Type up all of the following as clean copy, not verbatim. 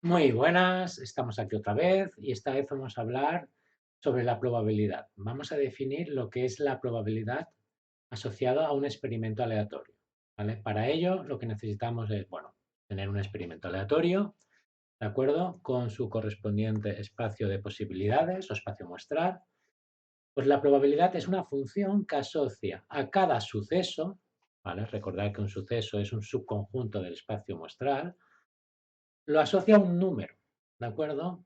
Muy buenas, estamos aquí otra vez y esta vez vamos a hablar sobre la probabilidad. Vamos a definir lo que es la probabilidad asociada a un experimento aleatorio, ¿vale? Para ello lo que necesitamos es, bueno, tener un experimento aleatorio, ¿de acuerdo? Con su correspondiente espacio de posibilidades o espacio muestral. Pues la probabilidad es una función que asocia a cada suceso, ¿vale? Recordad que un suceso es un subconjunto del espacio muestral, lo asocia a un número, ¿de acuerdo?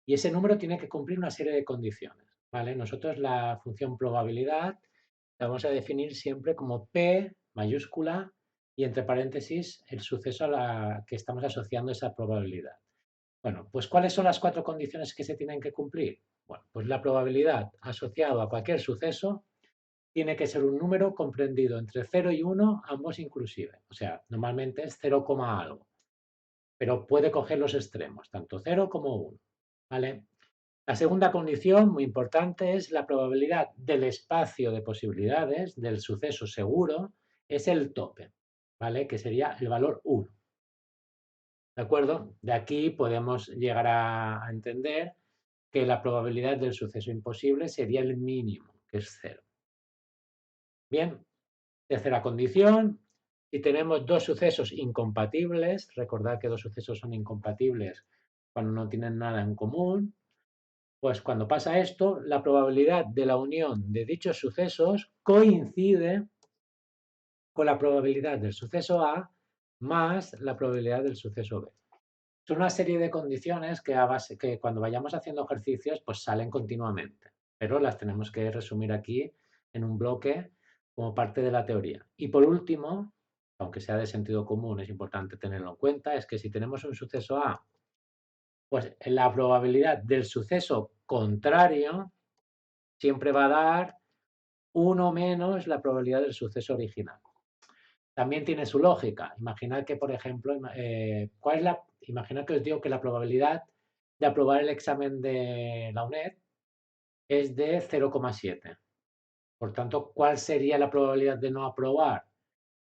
Y ese número tiene que cumplir una serie de condiciones, ¿vale? Nosotros la función probabilidad la vamos a definir siempre como P mayúscula y entre paréntesis el suceso a la que estamos asociando esa probabilidad. Bueno, pues ¿cuáles son las cuatro condiciones que se tienen que cumplir? Bueno, pues la probabilidad asociada a cualquier suceso tiene que ser un número comprendido entre 0 y 1, ambos inclusive. O sea, normalmente es 0, algo, pero puede coger los extremos, tanto 0 como 1, ¿vale? La segunda condición, muy importante, es la probabilidad del espacio de posibilidades del suceso seguro, es el tope, ¿vale? Que sería el valor 1. ¿De acuerdo? De aquí podemos llegar a entender que la probabilidad del suceso imposible sería el mínimo, que es 0. Bien, tercera condición, si tenemos dos sucesos incompatibles, recordad que dos sucesos son incompatibles cuando no tienen nada en común. Pues cuando pasa esto, la probabilidad de la unión de dichos sucesos coincide con la probabilidad del suceso A más la probabilidad del suceso B. Son una serie de condiciones que cuando vayamos haciendo ejercicios pues salen continuamente, pero las tenemos que resumir aquí en un bloque como parte de la teoría. Y por último, aunque sea de sentido común, es importante tenerlo en cuenta, es que si tenemos un suceso A, pues la probabilidad del suceso contrario siempre va a dar uno menos la probabilidad del suceso original. También tiene su lógica. Imaginad que, por ejemplo, imaginad que os digo que la probabilidad de aprobar el examen de la UNED es de 0,7. Por tanto, ¿cuál sería la probabilidad de no aprobar?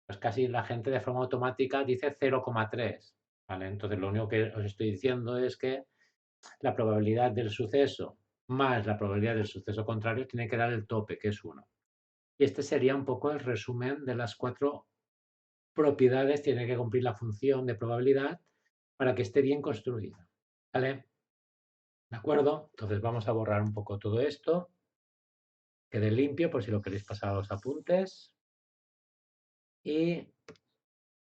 Pues casi la gente de forma automática dice 0,3. ¿Vale? Entonces, lo único que os estoy diciendo es que la probabilidad del suceso más la probabilidad del suceso contrario tiene que dar el tope, que es 1. Y este sería un poco el resumen de las cuatro propiedades que tiene que cumplir la función de probabilidad para que esté bien construida. ¿Vale? ¿De acuerdo? Entonces vamos a borrar un poco todo esto. Quede limpio por si lo queréis pasar a los apuntes. Y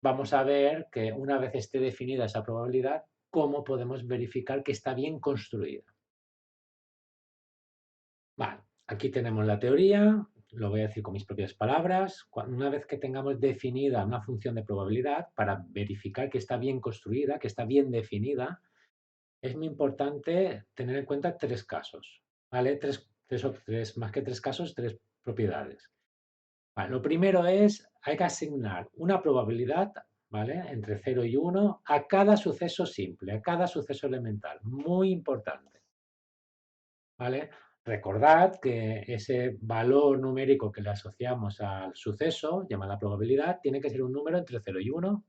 vamos a ver que una vez esté definida esa probabilidad, cómo podemos verificar que está bien construida. Vale, aquí tenemos la teoría, lo voy a decir con mis propias palabras. Una vez que tengamos definida una función de probabilidad, para verificar que está bien construida, que está bien definida, es muy importante tener en cuenta tres casos, ¿vale? Más que tres casos, tres propiedades. Vale, lo primero es, hay que asignar una probabilidad, ¿vale? Entre 0 y 1 a cada suceso simple, a cada suceso elemental. Muy importante. ¿Vale? Recordad que ese valor numérico que le asociamos al suceso, llamada probabilidad, tiene que ser un número entre 0 y 1,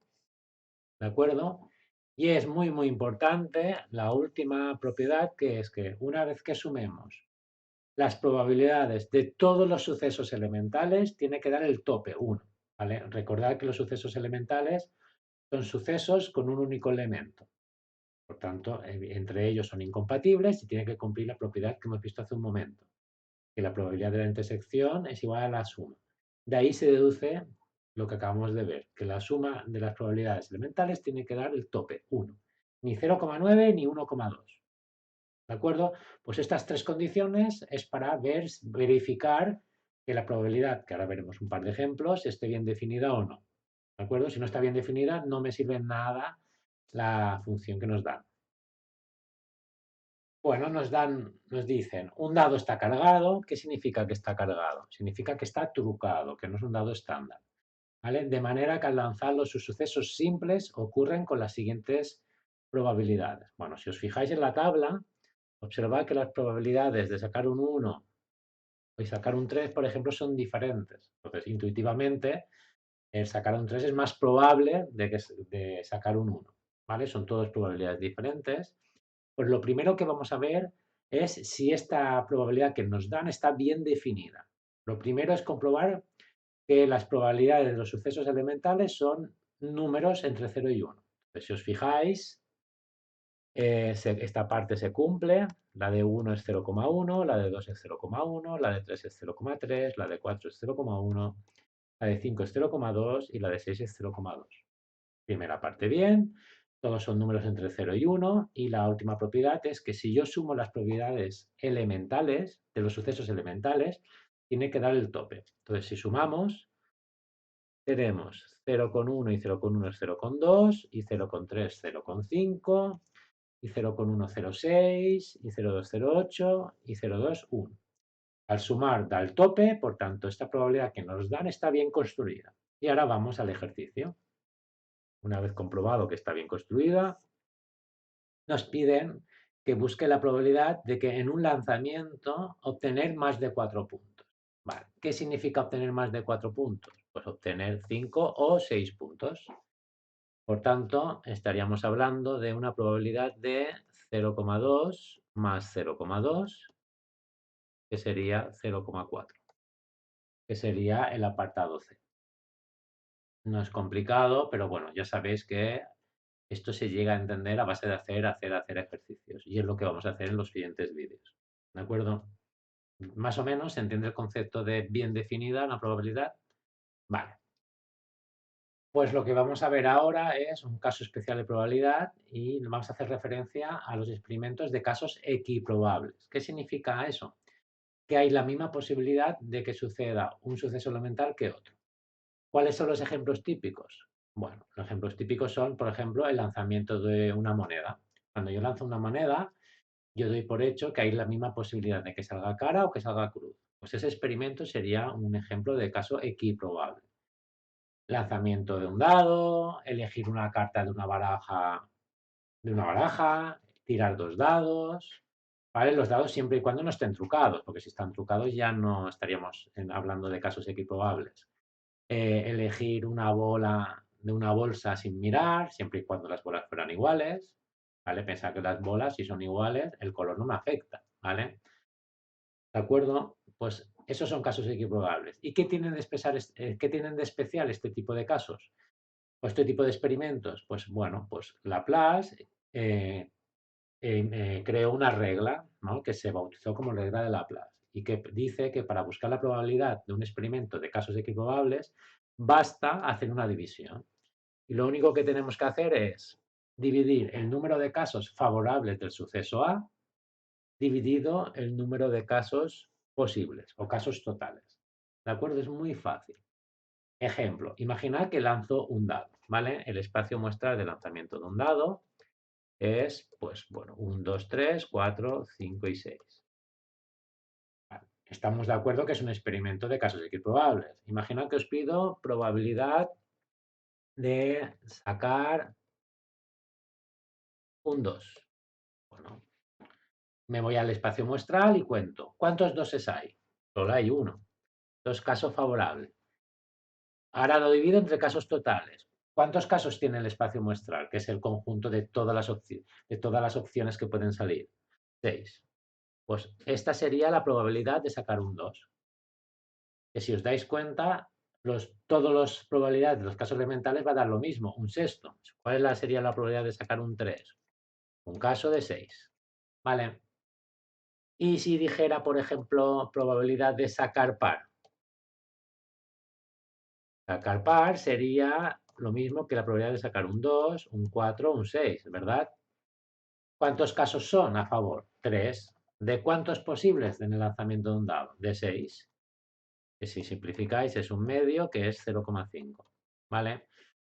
¿de acuerdo? Y es muy, muy importante la última propiedad, que es que una vez que sumemos las probabilidades de todos los sucesos elementales, tiene que dar el tope, 1, ¿vale? Recordad que los sucesos elementales son sucesos con un único elemento. Por tanto, entre ellos son incompatibles y tiene que cumplir la propiedad que hemos visto hace un momento, que la probabilidad de la intersección es igual a la suma. De ahí se deduce lo que acabamos de ver, que la suma de las probabilidades elementales tiene que dar el tope, 1. Ni 0,9 ni 1,2. ¿De acuerdo? Pues estas tres condiciones es para verificar que la probabilidad, que ahora veremos un par de ejemplos, esté bien definida o no. ¿De acuerdo? Si no está bien definida, no me sirve nada la función que nos dan. Bueno, nos dicen, un dado está cargado. ¿Qué significa que está cargado? Significa que está trucado, que no es un dado estándar, ¿vale? De manera que al lanzarlo sus sucesos simples ocurren con las siguientes probabilidades. Bueno, si os fijáis en la tabla, observad que las probabilidades de sacar un 1 y sacar un 3, por ejemplo, son diferentes. Entonces, intuitivamente, el sacar un 3 es más probable de sacar un 1. ¿vale? Son todas probabilidades diferentes. Pues lo primero que vamos a ver es si esta probabilidad que nos dan está bien definida. Lo primero es comprobar que las probabilidades de los sucesos elementales son números entre 0 y 1. Entonces, si os fijáis, esta parte se cumple, la de 1 es 0,1, la de 2 es 0,1, la de 3 es 0,3, la de 4 es 0,1, la de 5 es 0,2 y la de 6 es 0,2. Primera parte bien, todos son números entre 0 y 1 y la última propiedad es que si yo sumo las probabilidades elementales de los sucesos elementales, tiene que dar el tope. Entonces, si sumamos, tenemos 0,1 y 0,1 es 0,2 y 0,3 0,5 y 0,1 0,6 y 0,2 0,8 y 0,2 1. Al sumar da el tope, por tanto, esta probabilidad que nos dan está bien construida. Y ahora vamos al ejercicio. Una vez comprobado que está bien construida, nos piden que busque la probabilidad de que en un lanzamiento obtener más de 4 puntos. Vale. ¿Qué significa obtener más de 4 puntos? Pues obtener 5 o 6 puntos. Por tanto, estaríamos hablando de una probabilidad de 0,2 más 0,2, que sería 0,4, que sería el apartado C. No es complicado, pero bueno, ya sabéis que esto se llega a entender a base de hacer ejercicios. Y es lo que vamos a hacer en los siguientes vídeos. ¿De acuerdo? Más o menos se entiende el concepto de bien definida la probabilidad. Vale. Pues lo que vamos a ver ahora es un caso especial de probabilidad y vamos a hacer referencia a los experimentos de casos equiprobables. ¿Qué significa eso? Que hay la misma posibilidad de que suceda un suceso elemental que otro. ¿Cuáles son los ejemplos típicos? Bueno, los ejemplos típicos son, por ejemplo, el lanzamiento de una moneda. Cuando yo lanzo una moneda, yo doy por hecho que hay la misma posibilidad de que salga cara o que salga cruz. Pues ese experimento sería un ejemplo de caso equiprobable. Lanzamiento de un dado, elegir una carta de una baraja, tirar dos dados, ¿vale? Los dados siempre y cuando no estén trucados, porque si están trucados ya no estaríamos hablando de casos equiprobables. Elegir una bola de una bolsa sin mirar, siempre y cuando las bolas fueran iguales, ¿vale? Pensar que las bolas, si son iguales, el color no me afecta, ¿vale? ¿De acuerdo? Pues esos son casos equiprobables. ¿Y qué tienen de especial este tipo de casos? O este tipo de experimentos. Pues bueno, pues Laplace creó una regla, ¿no? Que se bautizó como regla de Laplace y que dice que para buscar la probabilidad de un experimento de casos equiprobables basta hacer una división. Y lo único que tenemos que hacer es dividir el número de casos favorables del suceso A dividido el número de casos posibles o casos totales. ¿De acuerdo? Es muy fácil. Ejemplo, imaginad que lanzo un dado, ¿vale? El espacio muestral de lanzamiento de un dado es, pues, bueno, 1, 2, 3, 4, 5 y 6. Vale. Estamos de acuerdo que es un experimento de casos equiprobables. Imaginad que os pido probabilidad de sacar un 2. Bueno, me voy al espacio muestral y cuento. ¿Cuántos doses hay? Solo hay uno. Dos casos favorables. Ahora lo divido entre casos totales. ¿Cuántos casos tiene el espacio muestral? Que es el conjunto de todas las opciones que pueden salir. 6. Pues esta sería la probabilidad de sacar un 2. Que si os dais cuenta, todas las probabilidades de los casos elementales va a dar lo mismo, un sexto. ¿Cuál sería la probabilidad de sacar un 3? Un caso de 6. ¿Vale? Y si dijera, por ejemplo, probabilidad de sacar par. Sacar par sería lo mismo que la probabilidad de sacar un 2, un 4, un 6, ¿verdad? ¿Cuántos casos son a favor? 3. ¿De cuántos posibles en el lanzamiento de un dado? De 6. Que si simplificáis es un medio que es 0,5. ¿Vale?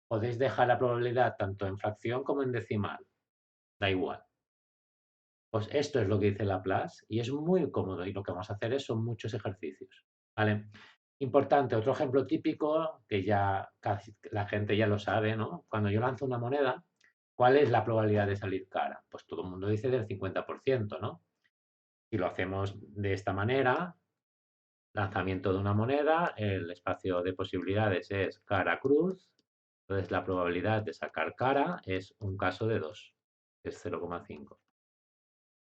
Podéis dejar la probabilidad tanto en fracción como en decimal. Da igual. Pues esto es lo que dice Laplace y es muy cómodo y lo que vamos a hacer son muchos ejercicios. ¿Vale? Importante, otro ejemplo típico que ya casi la gente ya lo sabe, ¿no? Cuando yo lanzo una moneda, ¿cuál es la probabilidad de salir cara? Pues todo el mundo dice del 50%, ¿no? Si lo hacemos de esta manera, lanzamiento de una moneda, el espacio de posibilidades es cara cruz Entonces la probabilidad de sacar cara es un caso de 2, que es 0,5.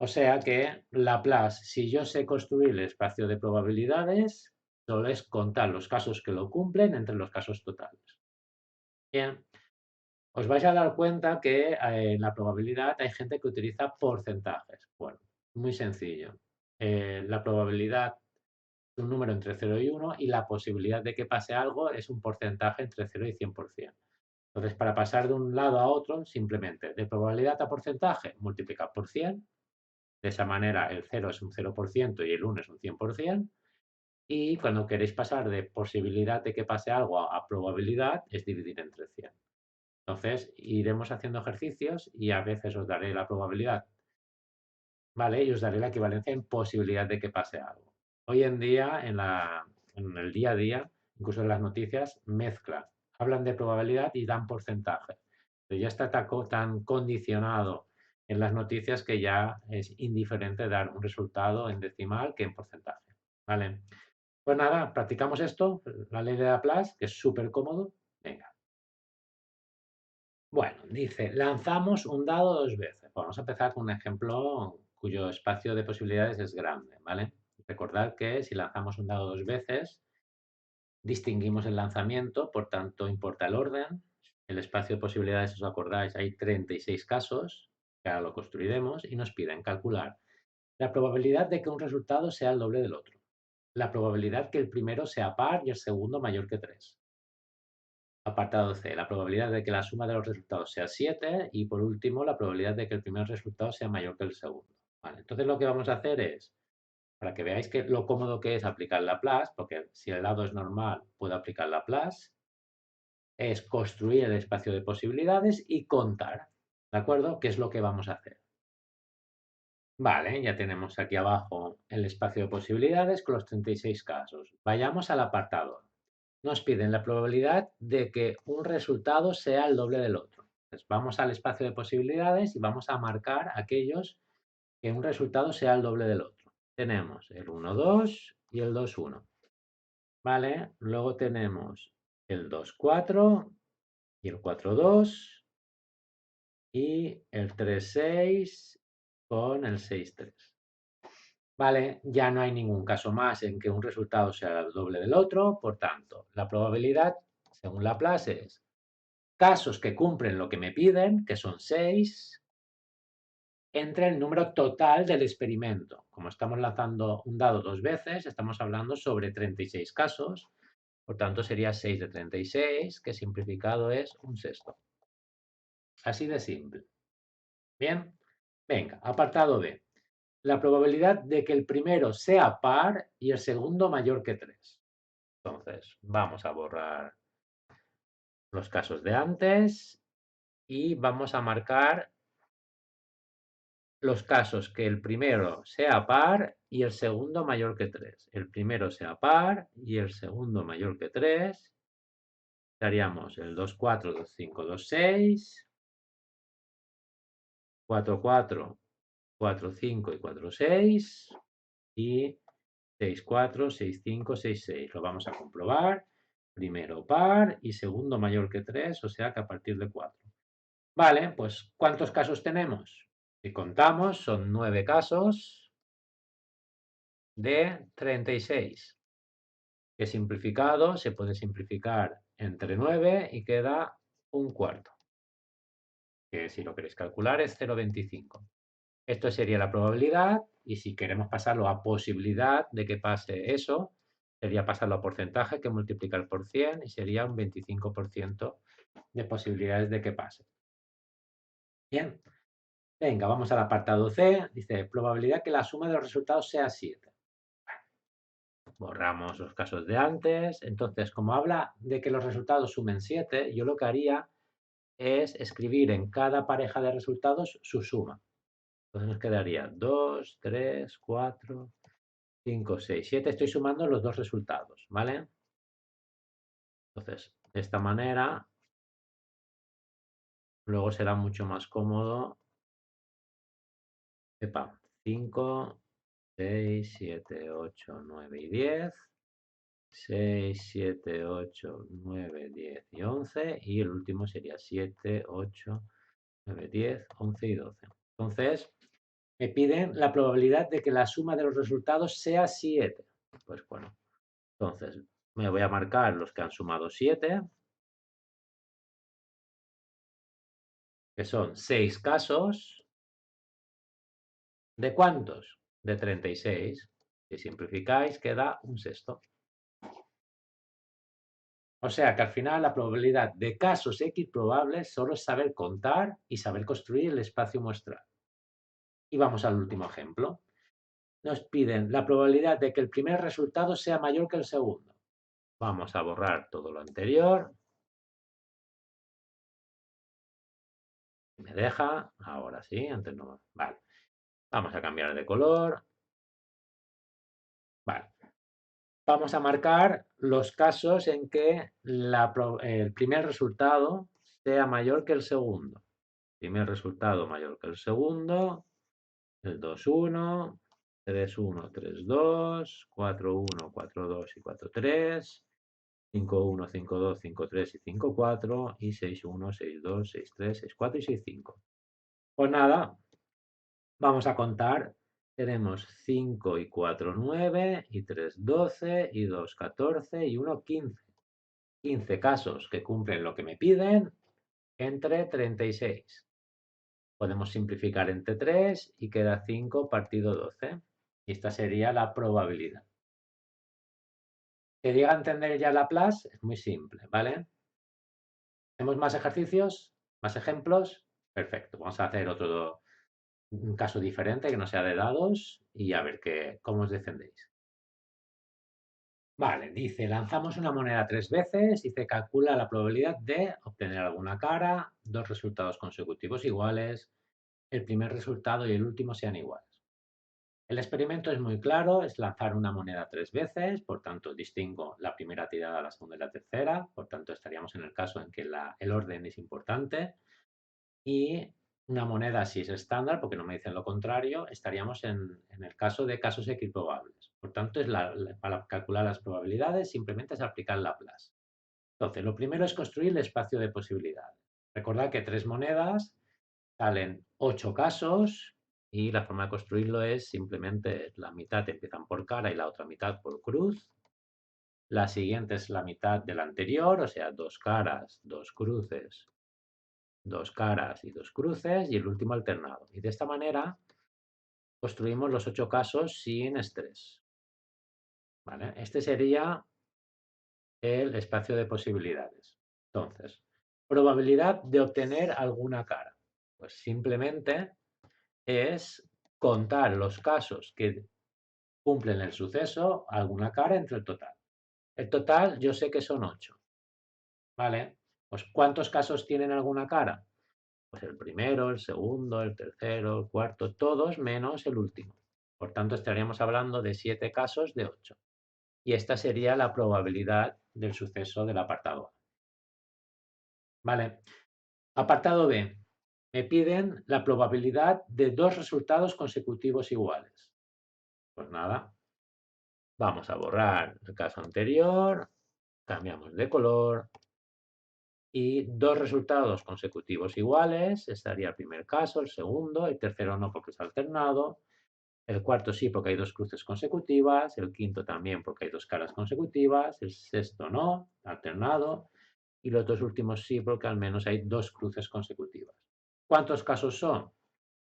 O sea que Laplace, si yo sé construir el espacio de probabilidades, solo es contar los casos que lo cumplen entre los casos totales. Bien, os vais a dar cuenta que en la probabilidad hay gente que utiliza porcentajes. Bueno, muy sencillo. La probabilidad es un número entre 0 y 1 y la posibilidad de que pase algo es un porcentaje entre 0 y 100%. Entonces, para pasar de un lado a otro, simplemente de probabilidad a porcentaje, multiplicar por 100. De esa manera, el 0 es un 0% y el 1 es un 100%. Y cuando queréis pasar de posibilidad de que pase algo a probabilidad, es dividir entre 100. Entonces, iremos haciendo ejercicios y a veces os daré la probabilidad, ¿vale? Y os daré la equivalencia en posibilidad de que pase algo. Hoy en día, en el día a día, incluso en las noticias, mezclan. Hablan de probabilidad y dan porcentaje. Pero ya está tan condicionado en las noticias que ya es indiferente dar un resultado en decimal que en porcentaje. ¿Vale? Pues nada, practicamos esto, la ley de Laplace, que es súper cómodo. Venga. Bueno, dice, lanzamos un dado 2 veces. Vamos a empezar con un ejemplo cuyo espacio de posibilidades es grande, ¿vale? Recordad que si lanzamos un dado 2 veces, distinguimos el lanzamiento, por tanto importa el orden. El espacio de posibilidades, si os acordáis, hay 36 casos, que ahora lo construiremos, y nos piden calcular la probabilidad de que un resultado sea el doble del otro, la probabilidad que el primero sea par y el segundo mayor que 3. Apartado C, la probabilidad de que la suma de los resultados sea 7 y por último la probabilidad de que el primer resultado sea mayor que el segundo. Vale, entonces lo que vamos a hacer es, para que veáis que lo cómodo que es aplicar Laplace, porque si el lado es normal puedo aplicar Laplace, es construir el espacio de posibilidades y contar, ¿de acuerdo? ¿Qué es lo que vamos a hacer? Vale, ya tenemos aquí abajo el espacio de posibilidades con los 36 casos. Vayamos al apartado. Nos piden la probabilidad de que un resultado sea el doble del otro. Entonces, vamos al espacio de posibilidades y vamos a marcar aquellos que un resultado sea el doble del otro. Tenemos el 1, 2 y el 2, 1. ¿Vale? Luego tenemos el 2, 4 y el 4, 2 y el 3, 6 con el 6, 3. Vale, ya no hay ningún caso más en que un resultado sea el doble del otro, por tanto, la probabilidad, según Laplace, es casos que cumplen lo que me piden, que son 6, entre el número total del experimento. Como estamos lanzando un dado 2 veces, estamos hablando sobre 36 casos, por tanto sería 6 de 36, que simplificado es un sexto. Así de simple. Bien, venga, apartado B. La probabilidad de que el primero sea par y el segundo mayor que 3. Entonces, vamos a borrar los casos de antes y vamos a marcar los casos que el primero sea par y el segundo mayor que 3. El primero sea par y el segundo mayor que 3. Daríamos el 2, 4, 2, 5, 2, 6, 4, 4, 4, 5 y 4, 6 y 6, 4, 6, 5, 6, 6. Lo vamos a comprobar. Primero par y segundo mayor que 3, o sea que a partir de 4. Vale, pues ¿cuántos casos tenemos? Si contamos, son 9 casos de 36. Que simplificado se puede simplificar entre 9 y queda un cuarto. Que si lo queréis calcular es 0,25. Esto sería la probabilidad y si queremos pasarlo a posibilidad de que pase eso, sería pasarlo a porcentaje que multiplicar por 100 y sería un 25% de posibilidades de que pase. Bien, venga, vamos al apartado C. Dice, probabilidad que la suma de los resultados sea 7. Borramos los casos de antes. Entonces, como habla de que los resultados sumen 7, yo lo que haría es escribir en cada pareja de resultados su suma. Entonces nos quedaría 2, 3, 4, 5, 6, 7. Estoy sumando los dos resultados, ¿vale? Entonces, de esta manera, luego será mucho más cómodo. Epa, 5, 6, 7, 8, 9 y 10. 6, 7, 8, 9, 10 y 11. Y el último sería 7, 8, 9, 10, 11 y 12. Entonces, me piden la probabilidad de que la suma de los resultados sea 7. Pues bueno, entonces me voy a marcar los que han sumado 7, que son 6 casos. ¿De cuántos? De 36. Si simplificáis, queda un sexto. O sea que al final la probabilidad de casos X probables solo es saber contar y saber construir el espacio muestral. Y vamos al último ejemplo. Nos piden la probabilidad de que el primer resultado sea mayor que el segundo. Vamos a borrar todo lo anterior. Me deja. Ahora sí, antes no. Vale. Vamos a cambiar de color. Vale. Vamos a marcar los casos en que el primer resultado sea mayor que el segundo. Primer resultado mayor que el segundo. El 2, 1. 3, 1, 3, 2. 4, 1, 4, 2 y 4, 3. 5, 1, 5, 2, 5, 3 y 5, 4. Y 6, 1, 6, 2, 6, 3, 6, 4 y 6, 5. Pues nada, vamos a contar. Tenemos 5 y 4, 9, y 3, 12, y 2, 14, y 1, 15. 15 casos que cumplen lo que me piden entre 36. Podemos simplificar entre 3 y queda 5 partido 12. Y esta sería la probabilidad. ¿Que llega a entender ya la Laplace? Es muy simple, ¿vale? ¿Tenemos más ejercicios? ¿Más ejemplos? Perfecto. Vamos a hacer un caso diferente que no sea de dados y a ver cómo os defendéis. Vale, dice, lanzamos una moneda 3 veces y se calcula la probabilidad de obtener alguna cara, dos resultados consecutivos iguales, el primer resultado y el último sean iguales. El experimento es muy claro, es lanzar una moneda 3 veces, por tanto distingo la primera tirada, la segunda y la tercera, por tanto estaríamos en el caso en que el orden es importante. Y una moneda, si es estándar, porque no me dicen lo contrario, estaríamos en el caso de casos equiprobables. Por tanto, para calcular las probabilidades simplemente es aplicar Laplace. Entonces, lo primero es construir el espacio de posibilidades. Recordad que 3 monedas salen 8 casos y la forma de construirlo es simplemente la mitad empiezan por cara y la otra mitad por cruz. La siguiente es la mitad de la anterior, o sea, 2 caras, 2 cruces, 2 caras y 2 cruces, y el último alternado. Y de esta manera construimos los 8 casos sin estrés. ¿Vale? Este sería el espacio de posibilidades. Entonces, probabilidad de obtener alguna cara. Pues simplemente es contar los casos que cumplen el suceso, alguna cara entre el total. El total yo sé que son 8. ¿Vale? Pues ¿cuántos casos tienen alguna cara? Pues el primero, el segundo, el tercero, el cuarto, todos menos el último. Por tanto, estaríamos hablando de 7 casos de 8. Y esta sería la probabilidad del suceso del apartado A. Vale. Apartado B. Me piden la probabilidad de dos resultados consecutivos iguales. Pues nada, vamos a borrar el caso anterior, cambiamos de color y dos resultados consecutivos iguales, estaría el primer caso, el segundo, el tercero no porque es alternado, el cuarto sí porque hay dos cruces consecutivas, el quinto también porque hay dos caras consecutivas, el sexto no, alternado, y los dos últimos sí porque al menos hay dos cruces consecutivas. ¿Cuántos casos son?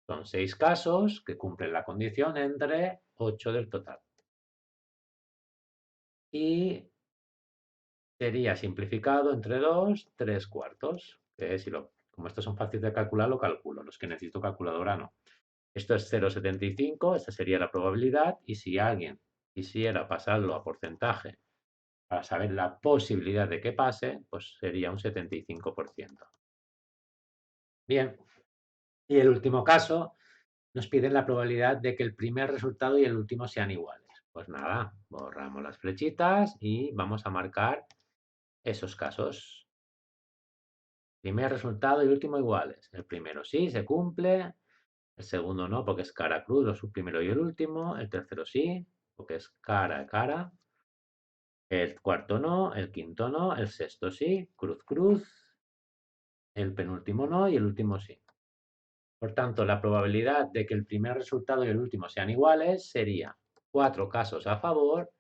Son 6 casos que cumplen la condición entre 8 del total. Y sería simplificado entre 2, 3 cuartos. Que como estos son fáciles de calcular, lo calculo. Los que necesito calculadora no. Esto es 0,75, esta sería la probabilidad. Y si alguien quisiera pasarlo a porcentaje para saber la posibilidad de que pase, pues sería un 75%. Bien, y el último caso, nos piden la probabilidad de que el primer resultado y el último sean iguales. Pues nada, borramos las flechitas y vamos a marcar esos casos. Primer resultado y último iguales. El primero sí, se cumple. El segundo no, porque es cara cruz, lo primero y el último. El tercero sí, porque es cara a cara. El cuarto no, el quinto no, el sexto sí, cruz, cruz, el penúltimo no y el último sí. Por tanto, la probabilidad de que el primer resultado y el último sean iguales sería 4 casos a favor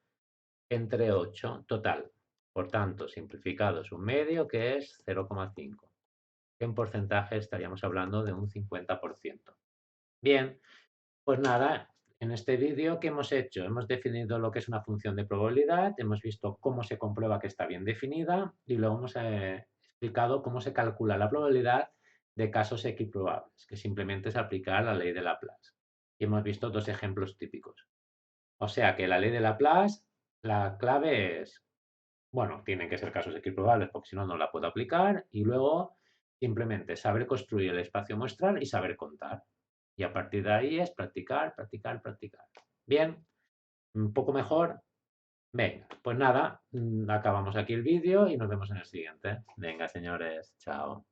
entre 8 total. Por tanto, simplificado es un medio que es 0,5. En porcentaje estaríamos hablando de un 50%. Bien, pues nada, en este vídeo, ¿qué hemos hecho? Hemos definido lo que es una función de probabilidad, hemos visto cómo se comprueba que está bien definida y luego hemos explicado cómo se calcula la probabilidad de casos equiprobables, que simplemente es aplicar la ley de Laplace. Y hemos visto dos ejemplos típicos. O sea que la ley de Laplace, la clave es, bueno, tienen que ser casos equiprobables porque si no, no la puedo aplicar. Y luego, simplemente saber construir el espacio muestral y saber contar. Y a partir de ahí es practicar, practicar, practicar. Bien, un poco mejor. Venga, pues nada, acabamos aquí el vídeo y nos vemos en el siguiente. Venga, señores, chao.